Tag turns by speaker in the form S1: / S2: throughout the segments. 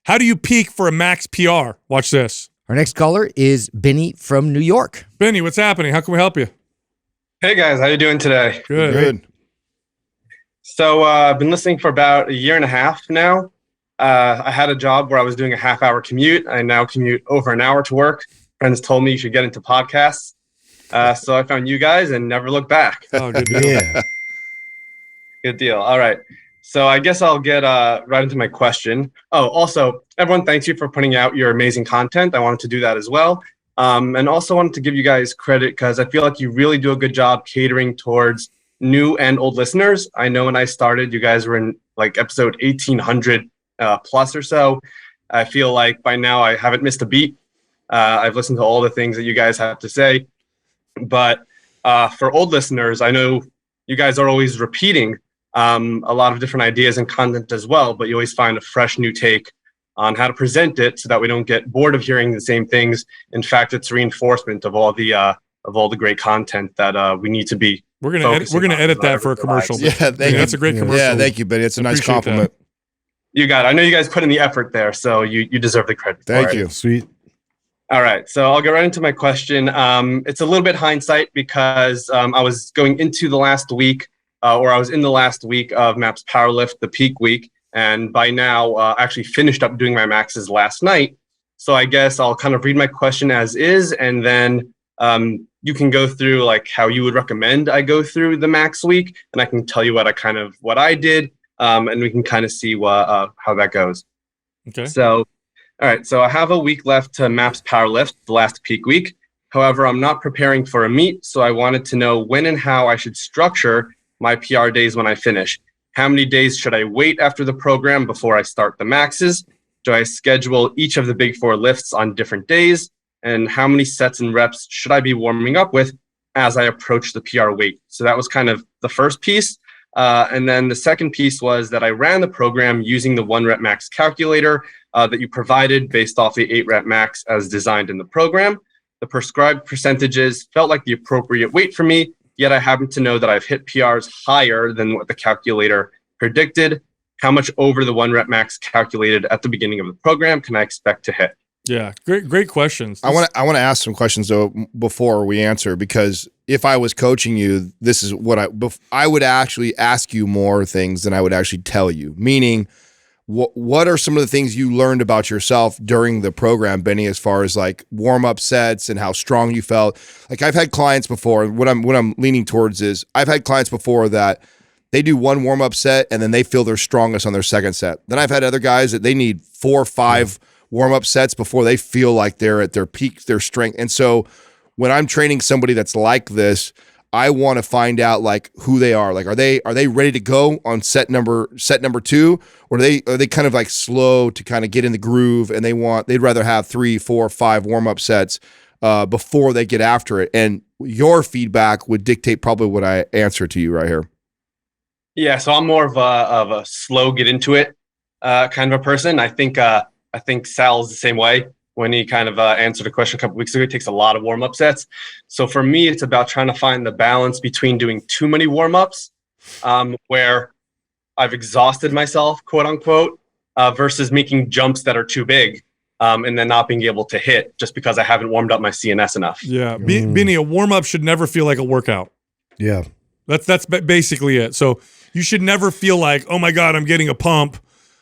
S1: How do you peak for a max PR? Watch this.
S2: Our next caller is Benny from New York.
S1: Benny, what's happening? How can we help you?
S3: Hey guys, how you doing today?
S1: Good.
S3: So I've been listening for about a year and a half now. I had a job where I was doing a half-hour commute. I now commute over an hour to work. Friends told me you should get into podcasts. So I found you guys and never looked back.
S1: Oh, good deal.
S4: Yeah.
S3: Good deal. All right. So I guess I'll get right into my question. Oh, also, everyone, thanks you for putting out your amazing content. I wanted to do that as well. And also wanted to give you guys credit because I feel like you really do a good job catering towards new and old listeners. I know when I started, you guys were in like episode 1800 plus or so. I feel like by now I haven't missed a beat. I've listened to all the things that you guys have to say. But for old listeners, I know you guys are always repeating a lot of different ideas and content as well, but you always find a fresh new take on how to present it so that we don't get bored of hearing the same things. In fact, it's reinforcement of all the great content that we need to be.
S1: We're gonna edit that for a commercial.
S4: Yeah, thank you.
S1: That's a great commercial.
S4: Yeah, thank you, Benny. It's a nice compliment.
S3: You got it. I know you guys put in the effort there, so you deserve the credit.
S4: Thank you.
S5: Sweet.
S3: All right, so I'll get right into my question. It's a little bit hindsight because I was going into the last week, or I was in the last week of MAPS Powerlift, the peak week, and by now I actually finished up doing my maxes last night. So I guess I'll kind of read my question as is, and then you can go through like how you would recommend I go through the max week, and I can tell you what I did, and we can kind of see how that goes.
S1: Okay.
S3: So. All right, so I have a week left to MAPS Powerlift, the last peak week. However, I'm not preparing for a meet, so I wanted to know when and how I should structure my PR days when I finish. How many days should I wait after the program before I start the maxes? Do I schedule each of the big four lifts on different days? And how many sets and reps should I be warming up with as I approach the PR weight? So that was kind of the first piece. And then the second piece was that I ran the program using the 1-rep max calculator that you provided based off the 8-rep max as designed in the program. The prescribed percentages felt like the appropriate weight for me, yet I happen to know that I've hit PRs higher than what the calculator predicted. How much over the 1-rep max calculated at the beginning of the program can I expect to hit?
S1: Yeah, great questions.
S4: I want to ask some questions though before we answer, because if I was coaching you, this is what I would actually ask you more things than I would actually tell you. Meaning, what are some of the things you learned about yourself during the program, Benny, as far as like warm up sets and how strong you felt? Like I've had clients before. What I'm leaning towards is I've had clients before that they do one warm up set and then they feel their strongest on their second set. Then I've had other guys that they need 4 or 5 warm-up sets before they feel like they're at their peak, their strength. And so when I'm training somebody that's like this, I want to find out like who they are. Like, are they ready to go on set number 2, or are they kind of like slow to kind of get in the groove, and they'd rather have 3, 4, 5 warm-up sets before they get after it? And your feedback would dictate probably what I answer to you right here.
S3: Yeah, so I'm more of a slow get into it kind of a person. I think Sal's the same way. When he kind of answered a question a couple weeks ago, it takes a lot of warm-up sets. So for me, it's about trying to find the balance between doing too many warm-ups, where I've exhausted myself, quote unquote, versus making jumps that are too big, and then not being able to hit just because I haven't warmed up my CNS enough.
S1: Yeah, Benny, a warm-up should never feel like a workout.
S5: Yeah.
S1: That's basically it. So you should never feel like, oh my God, I'm getting a pump.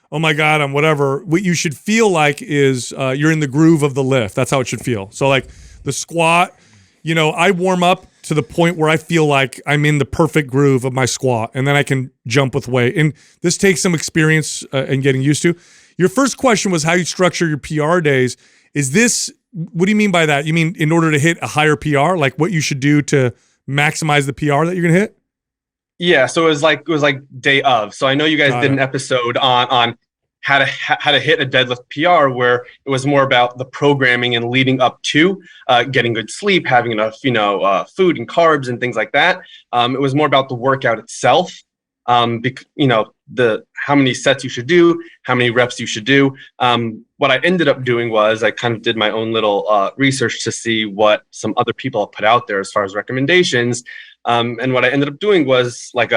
S1: Oh my God, I'm whatever. What you should feel like is you're in the groove of the lift. That's how it should feel. So like the squat, I warm up to the point where I feel like I'm in the perfect groove of my squat, and then I can jump with weight. And this takes some experience and getting used to. Your first question was how you structure your PR days. What do you mean by that? You mean in order to hit a higher PR, like what you should do to maximize the PR that you're going to hit?
S3: Yeah, so it was like day of. So I know you guys did an episode on how to hit a deadlift PR, where it was more about the programming and leading up to getting good sleep, having enough food and carbs and things like that. It was more about the workout itself. The how many sets you should do, how many reps you should do. What I ended up doing was I kind of did my own little research to see what some other people have put out there as far as recommendations. And what I ended up doing was like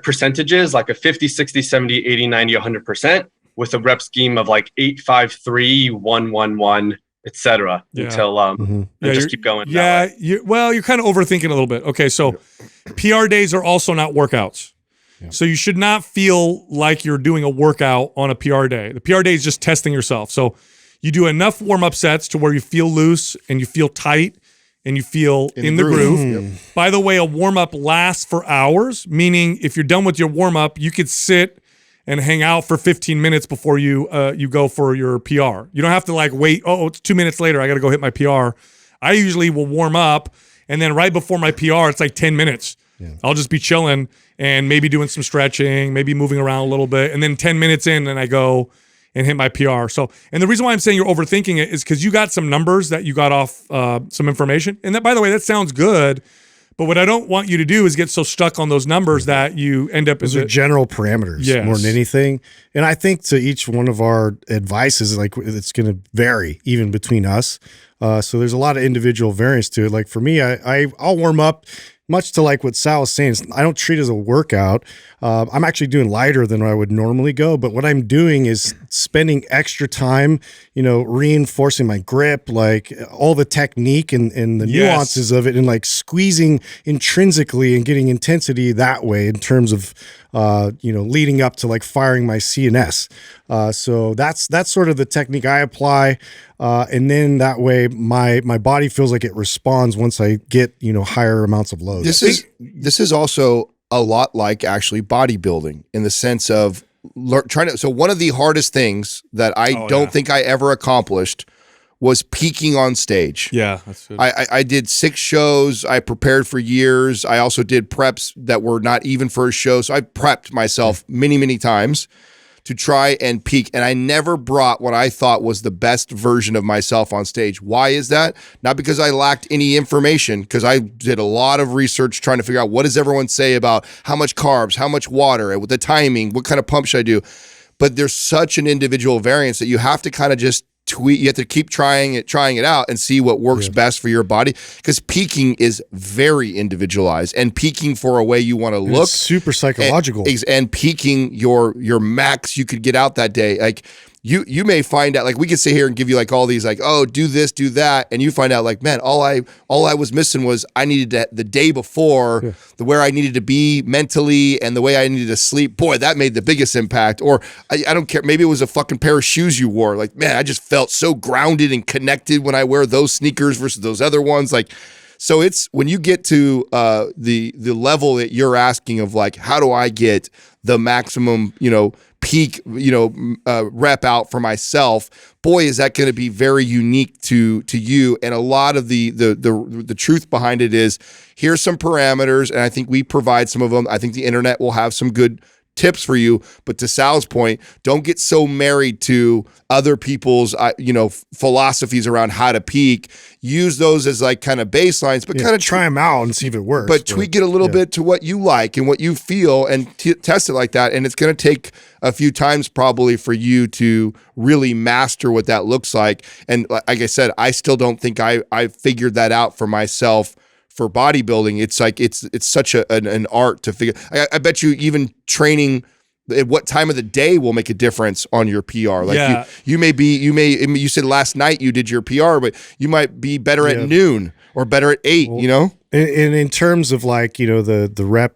S3: percentages, like a 50, 60, 70, 80, 90, 100%. with a rep scheme of like 8-5-3, 1-1-1, etc.
S1: Yeah.
S3: until and just keep going.
S1: Yeah, you're kind of overthinking a little bit. Okay, so PR days are also not workouts. Yeah. So you should not feel like you're doing a workout on a PR day. The PR day is just testing yourself. So you do enough warm-up sets to where you feel loose and you feel tight and you feel in the groove. Yep. By the way, a warm-up lasts for hours, meaning if you're done with your warm-up, you could sit and hang out for 15 minutes before you go for your PR. You don't have to like wait, oh, it's 2 minutes later, I got to go hit my PR. I usually will warm up, and then right before my PR, it's like 10 minutes. Yeah. I'll just be chilling and maybe doing some stretching, maybe moving around a little bit, and then 10 minutes in, and I go and hit my PR. So, and the reason why I'm saying you're overthinking it is because you got some numbers that you got off some information. And that, by the way, that sounds good. But what I don't want you to do is get so stuck on those numbers that you end up
S5: as general parameters more than anything. And I think to each one of our advices, like it's going to vary even between us. So there's a lot of individual variance to it. Like for me, I'll warm up much to like what Sal was saying. I don't treat it as a workout. I'm actually doing lighter than I would normally go. But what I'm doing is spending extra time, reinforcing my grip, like all the technique and the nuances of it, and like squeezing intrinsically and getting intensity that way in terms of, leading up to like firing my CNS. So that's sort of the technique I apply. And then that way my body feels like it responds once I get, higher amounts of load.
S4: This is also a lot like actually bodybuilding in the sense of so one of the hardest things that I don't think I ever accomplished was peaking on stage.
S1: Yeah, that's good.
S4: I did 6 shows. I prepared for years. I also did preps that were not even for a show. So I prepped myself many, many times to try and peak. And I never brought what I thought was the best version of myself on stage. Why is that? Not because I lacked any information, because I did a lot of research trying to figure out what does everyone say about how much carbs, how much water, the timing, what kind of pump should I do? But there's such an individual variance that you have to kind of just tweak. You have to keep trying it out and see what works best for your body, because peaking is very individualized, and peaking for a way you want to look,
S5: it's super psychological,
S4: and peaking your max you could get out that day. Like you may find out, like we could sit here and give you like all these like, oh, do this, do that, and you find out like, man, all I was missing was I needed to, the day before, where I needed to be mentally and the way I needed to sleep. Boy, that made the biggest impact. Or I don't care, maybe it was a fucking pair of shoes you wore. Like, man, I just felt so grounded and connected when I wear those sneakers versus those other ones. Like, so it's when you get to the level that you're asking of like, how do I get the maximum, peak, rep out for myself? Boy, is that going to be very unique to you. And a lot of the truth behind it is, here's some parameters, and I think we provide some of them. I think the internet will have some good tips for you, but to Sal's point, don't get so married to other people's philosophies around how to peak. Use those as like kind of baselines, but kind of
S5: try them out and see if it works.
S4: But tweak it a little bit to what you like and what you feel, and test it like that. And it's going to take a few times probably for you to really master what that looks like. And like I said, I still don't think I figured that out for myself. For bodybuilding, it's like it's such an art to figure. I bet you even training at what time of the day will make a difference on your PR. Like you said last night you did your PR, but you might be better at noon or better at 8.
S5: And in terms of like the rep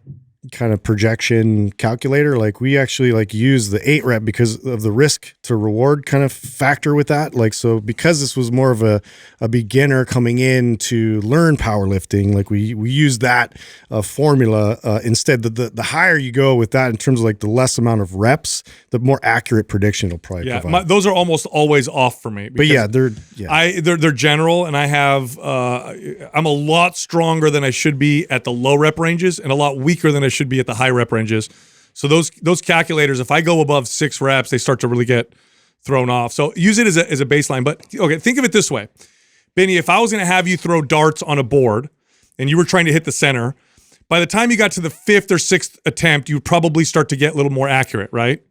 S5: kind of projection calculator, like we actually like use the 8 rep because of the risk to reward kind of factor with that. Like, so because this was more of a beginner coming in to learn powerlifting, like we use that formula instead. The higher you go with that in terms of like the less amount of reps, the more accurate prediction it'll probably provide.
S1: Those are almost always off for me.
S5: But they're
S1: general, and I have I'm a lot stronger than I should be at the low rep ranges and a lot weaker than I should be at the high rep ranges. So those calculators, if I go above 6 reps, they start to really get thrown off. So use it as a baseline. But okay, think of it this way. Benny, if I was going to have you throw darts on a board and you were trying to hit the center, by the time you got to the 5th or 6th attempt, you'd probably start to get a little more accurate, right?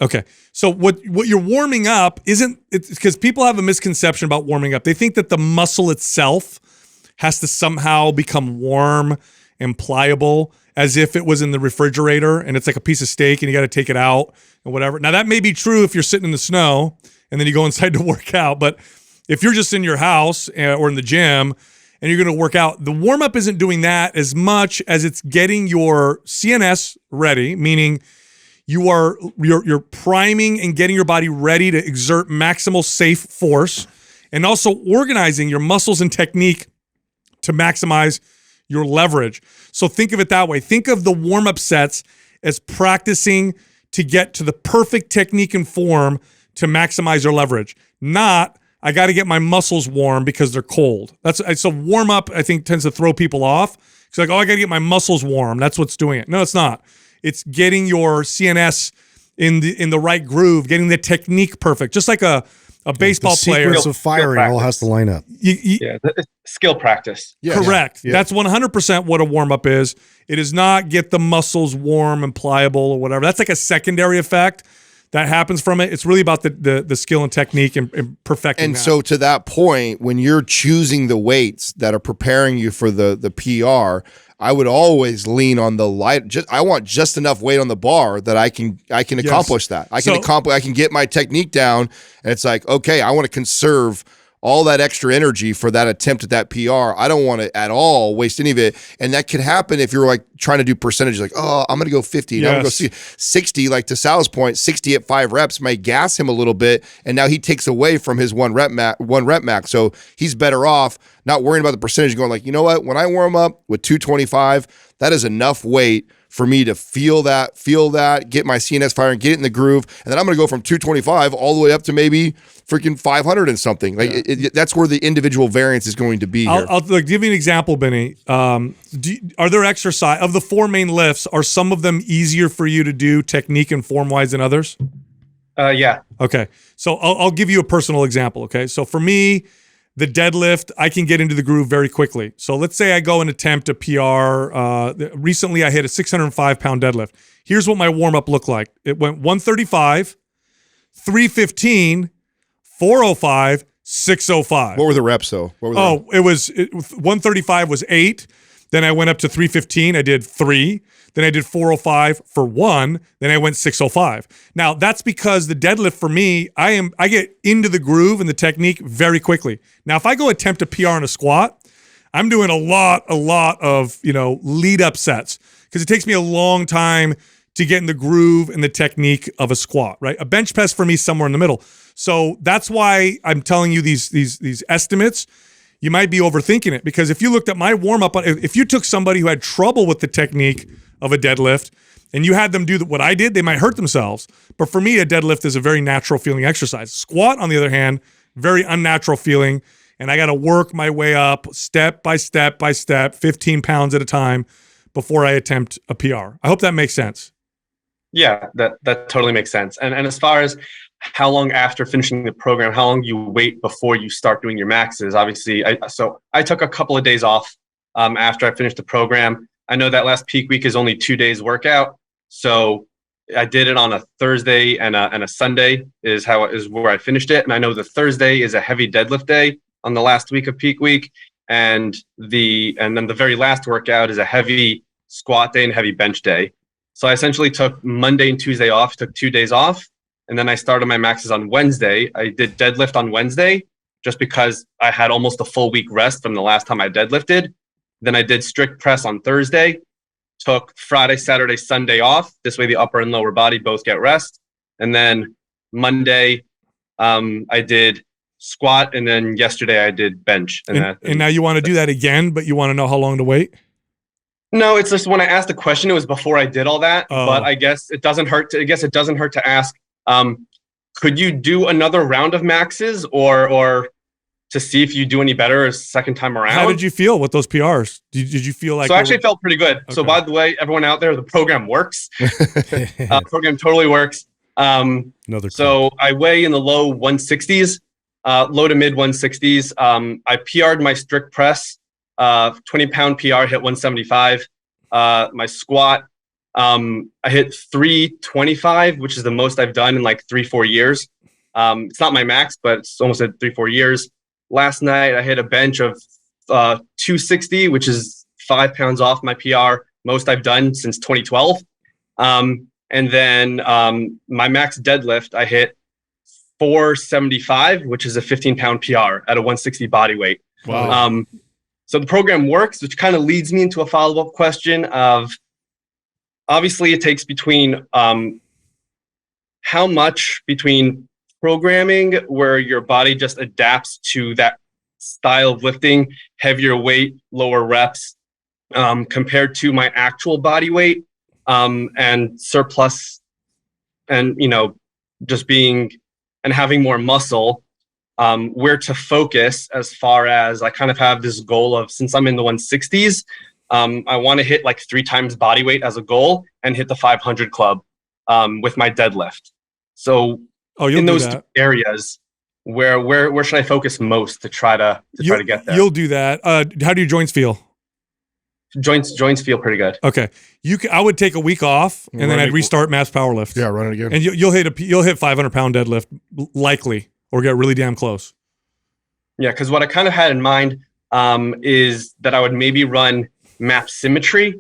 S1: Okay. So what you're warming up isn't, it's because people have a misconception about warming up. They think that the muscle itself has to somehow become warm and pliable as if it was in the refrigerator and it's like a piece of steak and you got to take it out and whatever. Now that may be true if you're sitting in the snow and then you go inside to work out, but if you're just in your house or in the gym and you're going to work out, the warm-up isn't doing that as much as it's getting your CNS ready, meaning you're priming and getting your body ready to exert maximal safe force, and also organizing your muscles and technique to maximize your leverage. So think of it that way. Think of the warm-up sets as practicing to get to the perfect technique and form to maximize your leverage, not I got to get my muscles warm because they're cold. So warm up, I think, tends to throw people off. It's like, oh, I got to get my muscles warm. That's what's doing it. No, it's not. It's getting your CNS in the right groove, getting the technique perfect. Just like a baseball player.
S5: The sequence of firing all has to line up.
S3: Skill practice.
S4: Yeah.
S1: Correct.
S4: Yeah.
S1: That's 100% what a warm up is. It is not get the muscles warm and pliable or whatever. That's like a secondary effect that happens from it. It's really about the skill and technique and perfecting
S4: And
S1: that.
S4: so to that point, when you're choosing the weights that are preparing you for the PR, I would always lean on the light. I want just enough weight on the bar that I can accomplish that. I can get my technique down, and it's like, okay, I want to conserve all that extra energy for that attempt at that PR. I don't want to at all waste any of it. And that could happen if you're like trying to do percentages, like, oh, I'm going to go 50. Now I'm going to go 60. Like to Sal's point, 60 at 5 reps may gas him a little bit. And now he takes away from his one rep max. So he's better off not worrying about the percentage, going like, you know what? When I warm up with 225, that is enough weight for me to feel that, get my CNS firing, get it in the groove. And then I'm going to go from 225 all the way up to maybe freaking 500 and something. Like that's where the individual variance is going to be here.
S1: I'll give you an example, Benny. Are there exercise of the 4 main lifts? Are some of them easier for you to do technique and form wise than others?
S3: Yeah.
S1: Okay. So I'll give you a personal example. Okay. So for me, the deadlift, I can get into the groove very quickly. So let's say I go and attempt a PR. Recently, I hit a 605-pound deadlift. Here's what my warm-up looked like. It went 135, 315, 405, 605.
S4: What were the reps though?
S1: It was 135 was 8. Then I went up to 315. I did 3. Then I did 405 for 1. Then I went 605. Now that's because the deadlift for me, I get into the groove and the technique very quickly. Now if I go attempt a PR in a squat, I'm doing a lot of lead up sets because it takes me a long time to get in the groove and the technique of a squat. Right, a bench press for me is somewhere in the middle. So that's why I'm telling you these estimates. You might be overthinking it because if you looked at my warm-up, if you took somebody who had trouble with the technique of a deadlift and you had them do what I did, they might hurt themselves. But for me, a deadlift is a very natural feeling exercise. Squat, on the other hand, very unnatural feeling, and I got to work my way up step by step by step, 15 pounds at a time before I attempt a PR. I hope that makes sense.
S3: Yeah, that totally makes sense. And as far as how long after finishing the program, how long you wait before you start doing your maxes? Obviously, I took a couple of days off after I finished the program. I know that last peak week is only 2 days workout, so I did it on a Thursday and a Sunday is where I finished it. And I know the Thursday is a heavy deadlift day on the last week of peak week, and then the very last workout is a heavy squat day and heavy bench day. So I essentially took Monday and Tuesday off, took 2 days off. And then I started my maxes on Wednesday. I did deadlift on Wednesday just because I had almost a full week rest from the last time I deadlifted. Then I did strict press on Thursday, took Friday, Saturday, Sunday off. This way the upper and lower body both get rest. And then Monday, I did squat. And then yesterday I did bench. And
S1: now you want to do that again, but you want to know how long to wait?
S3: No, it's just when I asked the question, it was before I did all that. But I guess it doesn't hurt to ask. Could you do another round of maxes or to see if you do any better a second time around?
S1: How did you feel with those PRs? Did you feel like...
S3: So I actually felt pretty good. Okay. So by the way, everyone out there, the program works. Program totally works. So I weigh in the low 160s, low to mid 160s. I PR'd my strict press, 20-pound PR, hit 175. My squat, I hit 325, which is the most I've done in like 3-4 years. It's not my max, but it's almost at 3-4 years. Last night, I hit a bench of 260, which is 5 pounds off my PR, most I've done since 2012. And then my max deadlift, I hit 475, which is a 15-pound PR at a 160 body weight.
S1: Wow.
S3: So the program works, which kind of leads me into a follow-up question of, obviously it takes between how much between programming where your body just adapts to that style of lifting, heavier weight, lower reps, compared to my actual body weight, and surplus, and just being and having more muscle, where to focus as far as I kind of have this goal of, since I'm in the 160s, I want to hit like 3 times body weight as a goal and hit the 500 club with my deadlift. So in those two areas, where should I focus most to try to get there?
S1: You'll do that. How do your joints feel?
S3: Joints feel pretty good.
S1: Okay, I would take a week off and then I'd restart MAPS Powerlift.
S4: Yeah, run it again.
S1: And you'll hit 500-pound deadlift likely, or get really damn close.
S3: Yeah, because what I kind of had in mind is that I would maybe run MAPS Symmetry,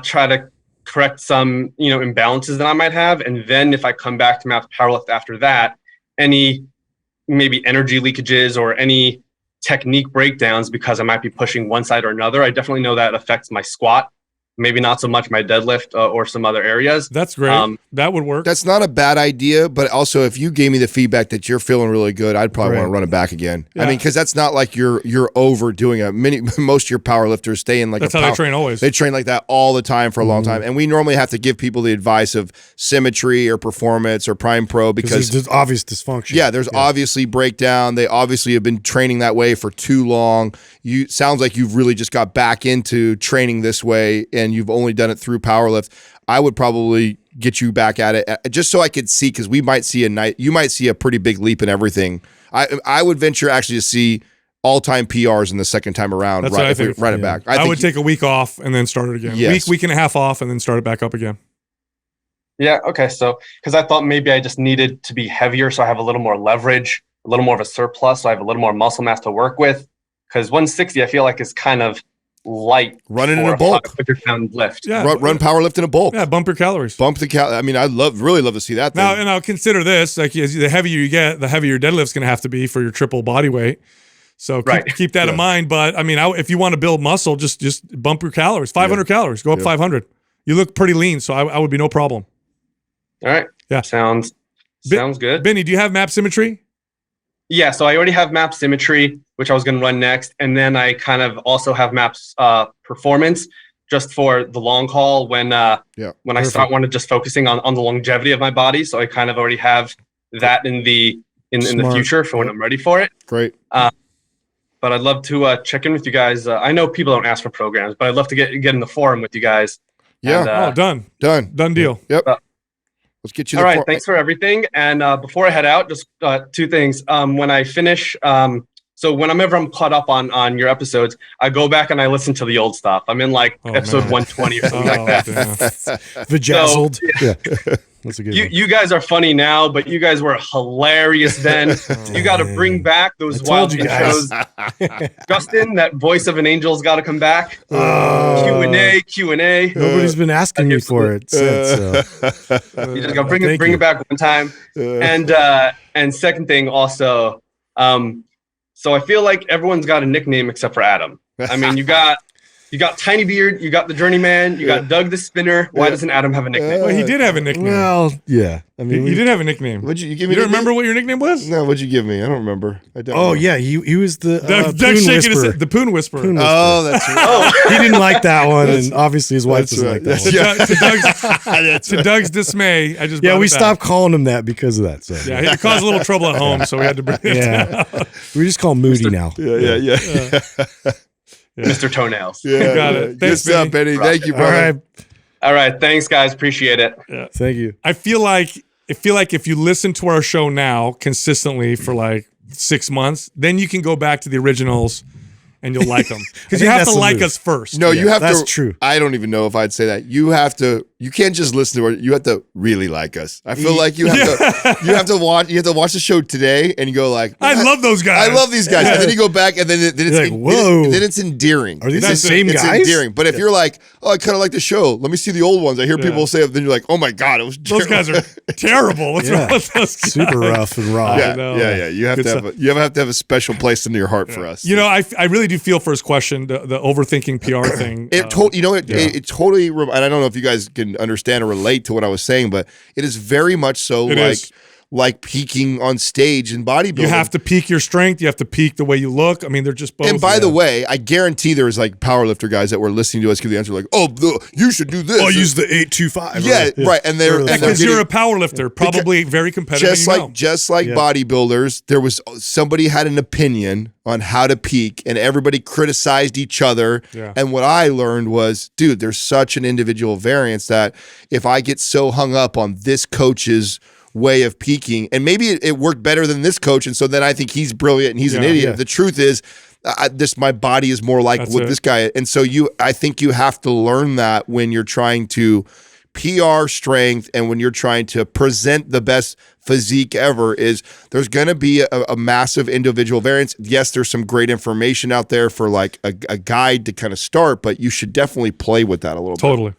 S3: try to correct some imbalances that I might have, and then if I come back to MAPS Powerlift after that, any maybe energy leakages or any technique breakdowns because I might be pushing one side or another. I definitely know that affects my squat, maybe not so much my deadlift or some other areas.
S1: That's great. That would work.
S4: That's not a bad idea, but also if you gave me the feedback that you're feeling really good, I'd probably want to run it back again. Yeah. I mean, because that's not like you're overdoing it. Most of your power lifters stay in like
S1: that's how they train always.
S4: They train like that all the time for a long time, and we normally have to give people the advice of symmetry or performance or Prime Pro because
S5: there's obvious dysfunction.
S4: Yeah, there's obviously breakdown. They obviously have been training that way for too long. Sounds like you've really just got back into training this way, and you've only done it through powerlift. I would probably get you back at it just so I could see, because we might see you might see a pretty big leap in everything. I would venture actually to see all-time PRs in the second time around.
S1: That's what I think.
S4: Run it back.
S1: I would take a week off and then start it again.
S4: Yes.
S1: Week and a half off and then start it back up again.
S3: Yeah. Okay. So, because I thought maybe I just needed to be heavier, so I have a little more leverage, a little more of a surplus, so I have a little more muscle mass to work with. Because 160, I feel like is kind of light.
S4: Running in a bulk.
S3: 500-pound lift.
S1: Yeah.
S4: Run power lift in a bulk.
S1: Yeah. Bump your calories.
S4: Bump the I mean, I'd really love to see that thing.
S1: Now, and I'll consider this, like the heavier you get, the heavier your deadlift's going to have to be for your triple body weight. So keep that in mind. But I mean, if you want to build muscle, just bump your calories. 500 calories. Go up 500. You look pretty lean, so I would be no problem.
S3: All right.
S1: Yeah.
S3: Sounds good.
S1: Benny, do you have MAPS Symmetry?
S3: Yeah, so I already have MAPS Symmetry, which I was going to run next. And then I kind of also have MAPS Performance just for the long haul when I start just focusing on the longevity of my body. So I kind of already have that in the future for when I'm ready for it.
S4: Great.
S3: But I'd love to check in with you guys. I know people don't ask for programs, but I'd love to get in the forum with you guys.
S4: Yeah.
S3: And,
S1: Done deal.
S4: Yep. Let's get you.
S3: All right. Thanks for everything. And before I head out, just 2 things. When I finish, so whenever I'm caught up on your episodes, I go back and I listen to the old stuff. I'm in like episode 120 or something like that.
S5: Vajazzled. So, yeah. That's a good one.
S3: You guys are funny now, but you guys were hilarious then. You got to bring back those wild intros. Justin, that voice of an angel's got to come back. Q&A.
S5: Nobody's been asking me for it since.
S3: You just got to bring it back one time. And second thing also, so I feel like everyone's got a nickname except for Adam. I mean, you got Tiny Beard, you got the Journeyman, you got Doug the Spinner. Why doesn't Adam have a nickname?
S1: Well, he did have a nickname.
S5: Well, yeah. I mean,
S1: he did have a nickname.
S4: What'd you give me?
S1: You don't remember what your nickname was?
S4: No, what'd you give me? I don't remember. I don't.
S5: Oh yeah, he was the
S1: Doug's shaking his head, the Poon Whisperer.
S4: Oh, that's right.
S5: He didn't like that one, and obviously his wife doesn't like that one.
S1: To Doug's dismay, I just
S5: we stopped calling him that because of that. So
S1: yeah, it caused a little trouble at home, so we had to bring it down.
S5: We just call him Moody now.
S4: Yeah.
S3: Mr. Toenails.
S4: Yeah,
S1: got it. Thanks,
S4: good stuff, Benny. Thank you, brother.
S3: All right. Thanks, guys. Appreciate it.
S1: Yeah.
S5: Thank you.
S1: I feel like if you listen to our show now consistently for like 6 months, then you can go back to the originals and you'll like them. Because you have to
S5: that's the
S1: like
S5: move.
S1: us first.
S4: No, you have
S5: that's
S4: to.
S5: true.
S4: I don't even know if I'd say that. You have to. You can't just listen to it. You have to really like us. I feel like you have to. You have to watch. You have to watch the show today, and you go like,
S1: I love those guys.
S4: I love these guys. And then you go back, and then it's
S5: like, whoa.
S4: then it's endearing.
S5: Are these
S1: That's
S5: the same
S4: It's
S5: guys?
S4: endearing. But if you're like, oh, I kind of like the show. Let me see the old ones. I hear people say it. Then you're like, oh my god, it was
S1: Those guys are terrible. What's wrong with those guys?
S5: Super rough and raw.
S4: Yeah,
S1: know.
S4: yeah. You have to have a special place in your heart for us.
S1: You know, I really do feel for his question, the overthinking PR thing.
S4: It totally, and I don't know if you guys can understand or relate to what I was saying, but it is very much so like peaking on stage in bodybuilding.
S1: You have to peak your strength. You have to peak the way you look. I mean, they're just both.
S4: And by the way, I guarantee there's like powerlifter guys that were listening to us give the answer like, "Oh, you should do this."
S5: I'll use the 825.
S4: Yeah, right. And they're
S1: because
S4: getting,
S1: you're a power lifter, probably very competitive.
S4: just like bodybuilders. There was somebody had an opinion on how to peak, and everybody criticized each other.
S1: Yeah.
S4: And what I learned was, dude, there's such an individual variance that if I get so hung up on this coach's way of peaking, and maybe it worked better than this coach, and so then I think he's brilliant and he's an idiot.
S5: Yeah.
S4: The truth is, my body is more like what this guy, and so I think you have to learn that when you're trying to PR strength and when you're trying to present the best physique ever. Is there's going to be a massive individual variance. Yes, there's some great information out there for like a guide to kind of start, but you should definitely play with that a little bit.
S1: Totally.